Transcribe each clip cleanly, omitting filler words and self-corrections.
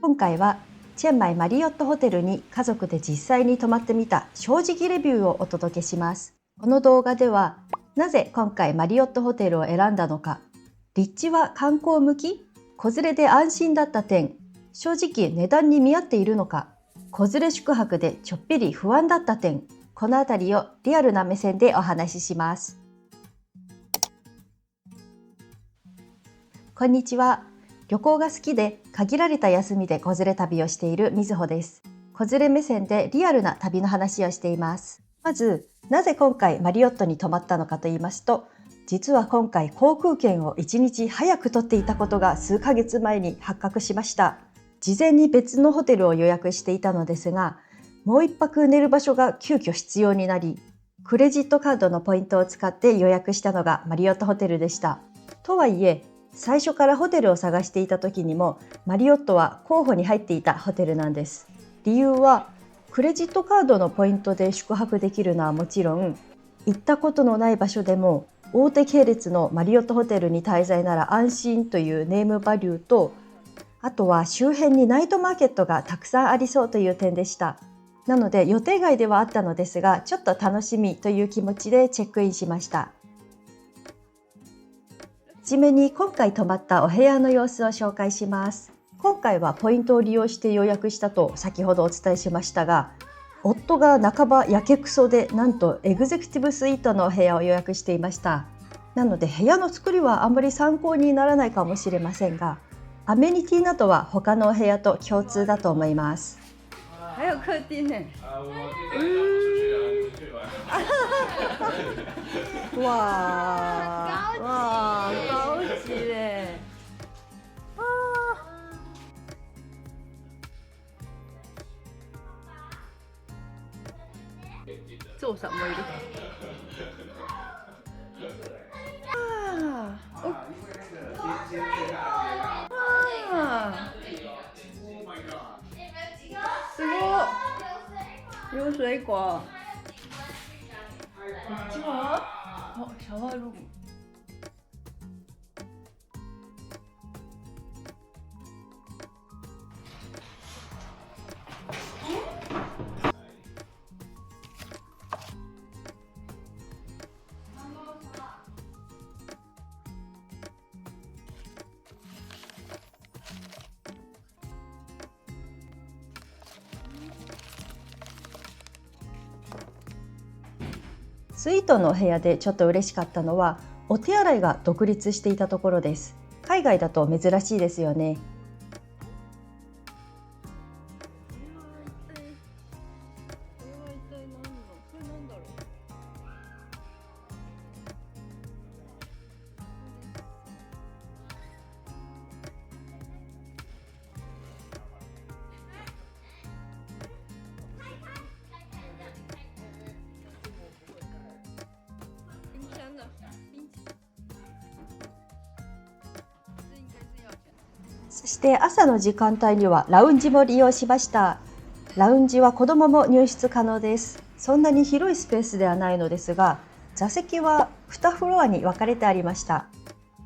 今回はチェンマイマリオットホテルに家族で実際に泊まってみた正直レビューをお届けします。この動画ではなぜ今回マリオットホテルを選んだのか、立地は観光向き、子連れで安心だった点、正直値段に見合っているのか、子連れ宿泊でちょっぴり不安だった点、このあたりをリアルな目線でお話しします。こんにちは。旅行が好きで限られた休みで子連れ旅をしているみずほです。子連れ目線でリアルな旅の話をしています。まず、なぜ今回マリオットに泊まったのかと言いますと、実は今回航空券を1日早く取っていたことが数ヶ月前に発覚しました。事前に別のホテルを予約していたのですが、もう一泊寝る場所が急遽必要になり、クレジットカードのポイントを使って予約したのがマリオットホテルでした。とはいえ、最初からホテルを探していた時にもマリオットは候補に入っていたホテルなんです。理由はクレジットカードのポイントで宿泊できるのはもちろん、行ったことのない場所でも大手系列のマリオットホテルに滞在なら安心というネームバリューと、あとは周辺にナイトマーケットがたくさんありそうという点でした。なので予定外ではあったのですが、ちょっと楽しみという気持ちでチェックインしました。はじめに今回泊まったお部屋の様子を紹介します。今回はポイントを利用して予約したと先ほどお伝えしましたが、夫が半ばやけくそでなんとエグゼクティブスイートのお部屋を予約していました。なので部屋の作りはあまり参考にならないかもしれませんが、アメニティなどは他のお部屋と共通だと思います。还有客厅呢。哇哇，高级嘞！啊，做什么的？啊，啊，すごい。有水果。こっちは？あ、シャワールーム。スイートのお部屋でちょっと嬉しかったのは、お手洗いが独立していたところです。海外だと珍しいですよね。そして朝の時間帯にはラウンジも利用しました。ラウンジは子どもも入室可能です。そんなに広いスペースではないのですが、座席は2フロアに分かれてありました。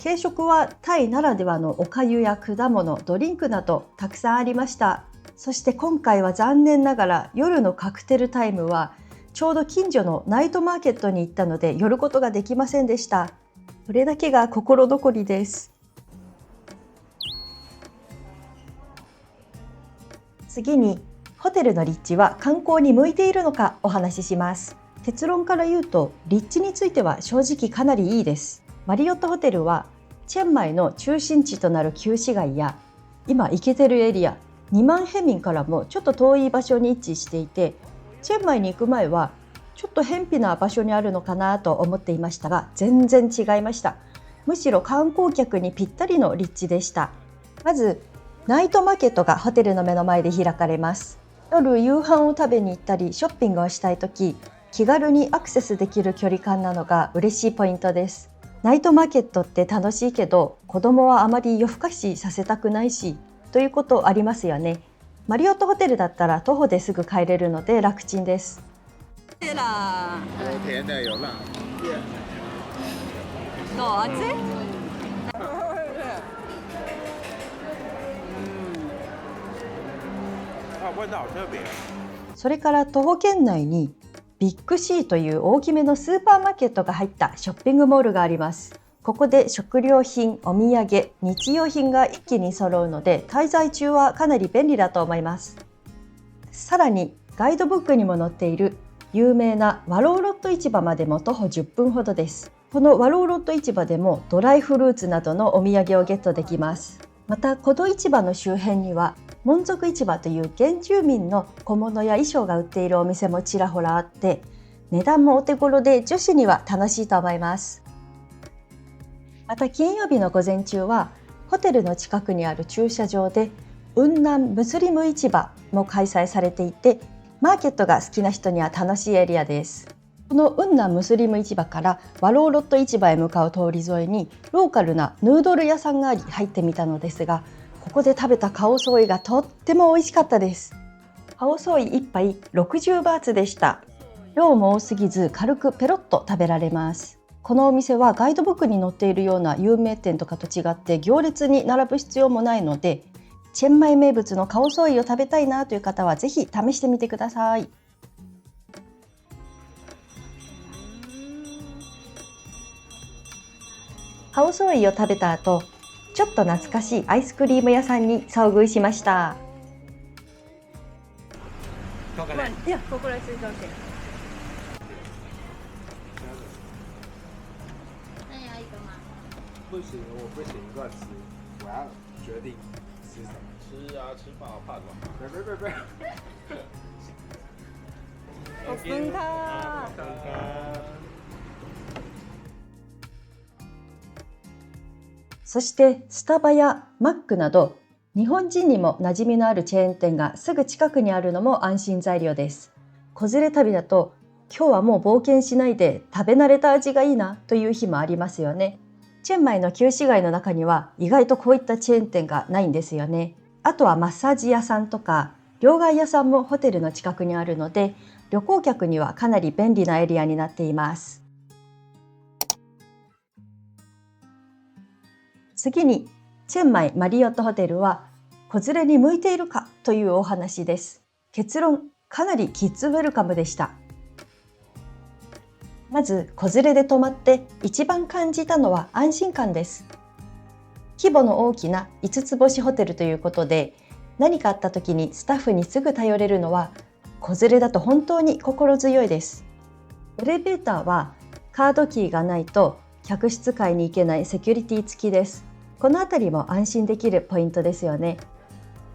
軽食はタイならではのおかゆや果物、ドリンクなどたくさんありました。そして今回は残念ながら夜のカクテルタイムはちょうど近所のナイトマーケットに行ったので寄ることができませんでした。それだけが心残りです。次に、ホテルの立地は観光に向いているのかお話しします。結論から言うと、立地については正直かなりいいです。マリオットホテルはチェンマイの中心地となる旧市街や今行けてるエリア、2万ヘミンからもちょっと遠い場所に位置していて、チェンマイに行く前はちょっと偏僻な場所にあるのかなと思っていましたが、全然違いました。むしろ観光客にぴったりの立地でした。まずナイトマーケットがホテルの目の前で開かれます。夜夕飯を食べに行ったりショッピングをしたいとき、気軽にアクセスできる距離感なのが嬉しいポイントです。ナイトマーケットって楽しいけど、子供はあまり夜更かしさせたくないし、ということありますよね。マリオットホテルだったら徒歩ですぐ帰れるので楽ちんです。对啦，甜的有辣。どう？熱い？味道好特别。それから徒歩圏内にビッグシーという大きめのスーパーマーケットが入ったショッピングモールがあります。ここで食料品、お土産、日用品が一気に揃うので滞在中はかなり便利だと思います。さらにガイドブックにも載っている有名なワローロット市場までも徒歩10分ほどです。このワローロット市場でもドライフルーツなどのお土産をゲットできます。またこの市場の周辺には門族市場という原住民の小物や衣装が売っているお店もちらほらあって、値段もお手頃で女子には楽しいと思います。また金曜日の午前中はホテルの近くにある駐車場で雲南ムスリム市場も開催されていて、マーケットが好きな人には楽しいエリアです。この雲南ムスリム市場からワローロット市場へ向かう通り沿いにローカルなヌードル屋さんがあり入ってみたのですが、ここで食べたカオソーイがとっても美味しかったです。カオソーイ1杯60バーツでした。量も多すぎず軽くペロッと食べられます。このお店はガイドブックに載っているような有名店とかと違って行列に並ぶ必要もないので、チェンマイ名物のカオソーイを食べたいなという方はぜひ試してみてください。カオソーイを食べた後、ちょっと懐かしいアイスクリーム屋さんに遭遇しました。いや、ここ来水道店。那要一个吗？不行，我不行乱吃，我要决定吃什么。吃啊，吃饭好怕的吧？别。ขอบคุณค่ะ。そしてスタバやマックなど日本人にも馴染みのあるチェーン店がすぐ近くにあるのも安心材料です。子連れ旅だと今日はもう冒険しないで食べ慣れた味がいいなという日もありますよね。チェンマイの旧市街の中には意外とこういったチェーン店がないんですよね。あとはマッサージ屋さんとか両替屋さんもホテルの近くにあるので、旅行客にはかなり便利なエリアになっています。次にチェンマイマリオットホテルは子連れに向いているかというお話です。結論、かなりキッズウェルカムでした。まず子連れで泊まって一番感じたのは安心感です。規模の大きな5つ星ホテルということで、何かあった時にスタッフにすぐ頼れるのは子連れだと本当に心強いです。エレベーターはカードキーがないと客室階に行けないセキュリティ付きです。このあたりも安心できるポイントですよね。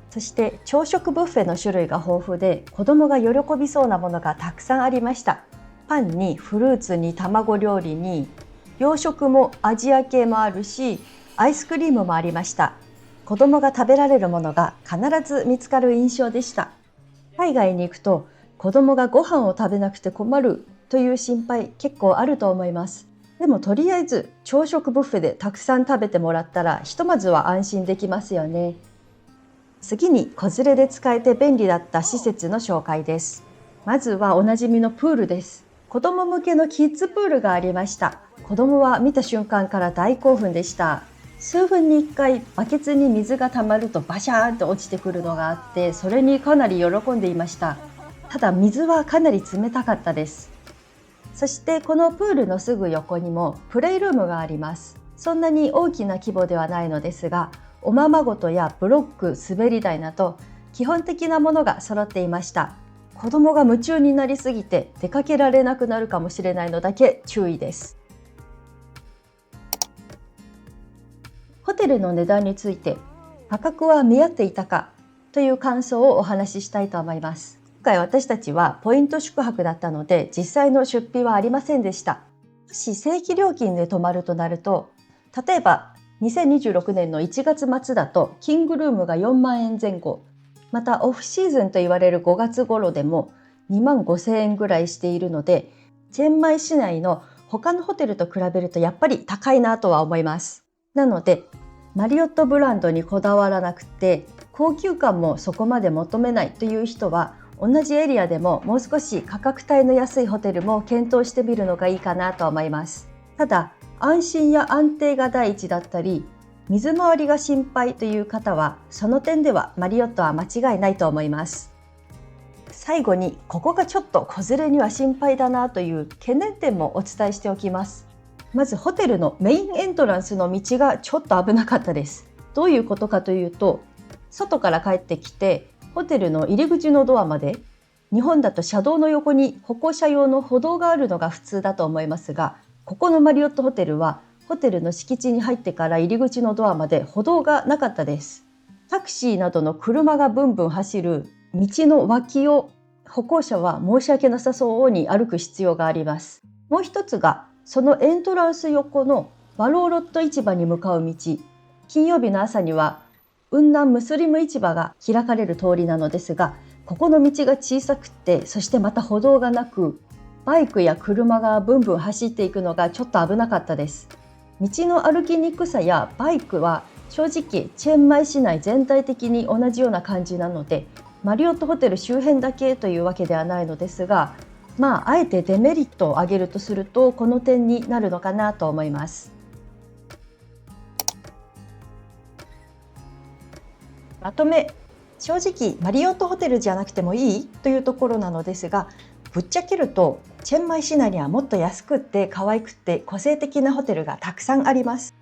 そして朝食ブッフェの種類が豊富で子供が喜びそうなものがたくさんありました。パンにフルーツに卵料理に洋食もアジア系もあるし、アイスクリームもありました。子供が食べられるものが必ず見つかる印象でした。海外に行くと子供がご飯を食べなくて困るという心配結構あると思います。でもとりあえず朝食ブッフェでたくさん食べてもらったらひとまずは安心できますよね。次に子連れで使えて便利だった施設の紹介です。まずはおなじみのプールです。子供向けのキッズプールがありました。子供は見た瞬間から大興奮でした。数分に1回バケツに水が溜まるとバシャーンと落ちてくるのがあって、それにかなり喜んでいました。ただ水はかなり冷たかったです。そしてこのプールのすぐ横にもプレイルームがあります。そんなに大きな規模ではないのですが、おままごとやブロック、滑り台など基本的なものが揃っていました。子供が夢中になりすぎて出かけられなくなるかもしれないのだけ注意です。ホテルの値段について価格は見合っていたかという感想をお話ししたいと思います。今回私たちはポイント宿泊だったので実際の出費はありませんでした。もし正規料金で泊まるとなると、例えば2026年の1月末だとキングルームが4万円前後、またオフシーズンと言われる5月頃でも2万5千円ぐらいしているので、チェンマイ市内の他のホテルと比べるとやっぱり高いなとは思います。なのでマリオットブランドにこだわらなくて高級感もそこまで求めないという人は、同じエリアでももう少し価格帯の安いホテルも検討してみるのがいいかなと思います。ただ安心や安定が第一だったり、水回りが心配という方はその点ではマリオットは間違いないと思います。最後にここがちょっと子連れには心配だなという懸念点もお伝えしておきます。まずホテルのメインエントランスの道がちょっと危なかったです。どういうことかというと、外から帰ってきてホテルの入り口のドアまで、日本だと車道の横に歩行者用の歩道があるのが普通だと思いますが、ここのマリオットホテルはホテルの敷地に入ってから入り口のドアまで歩道がなかったです。タクシーなどの車がブンブン走る道の脇を歩行者は申し訳なさそうに歩く必要があります。もう一つがそのエントランス横のバローロット市場に向かう道。金曜日の朝には雲南ムスリム市場が開かれる通りなのですが、ここの道が小さくて、そしてまた歩道がなく、バイクや車がブンブン走っていくのがちょっと危なかったです。道の歩きにくさやバイクは正直チェンマイ市内全体的に同じような感じなので、マリオットホテル周辺だけというわけではないのですが、あえてデメリットを挙げるとするとこの点になるのかなと思います。まとめ、正直マリオットホテルじゃなくてもいいというところなのですが、ぶっちゃけるとチェンマイ市内にはもっと安くって可愛くって個性的なホテルがたくさんあります。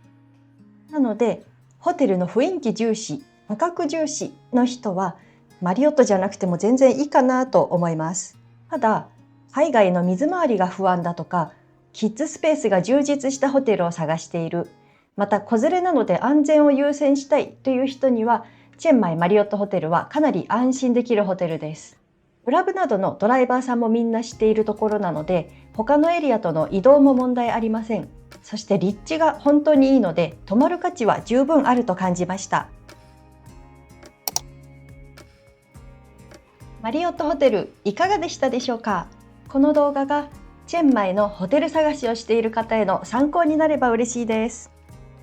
なのでホテルの雰囲気重視、価格重視の人はマリオットじゃなくても全然いいかなと思います。ただ海外の水回りが不安だとか、キッズスペースが充実したホテルを探している、また子連れなので安全を優先したいという人にはチェンマイマリオットホテルはかなり安心できるホテルです。グラブなどのドライバーさんもみんな知っているところなので、他のエリアとの移動も問題ありません。そして立地が本当にいいので、泊まる価値は十分あると感じました。マリオットホテルいかがでしたでしょうか？この動画がチェンマイのホテル探しをしている方への参考になれば嬉しいです。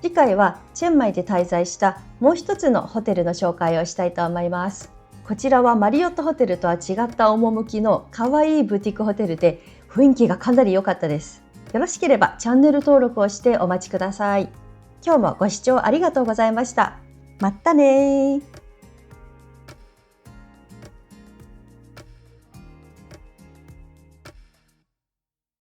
次回はチェンマイで滞在したもう一つのホテルの紹介をしたいと思います。こちらはマリオットホテルとは違った趣の可愛いブティックホテルで、雰囲気がかなり良かったです。よろしければチャンネル登録をしてお待ちください。今日もご視聴ありがとうございました。まったねー。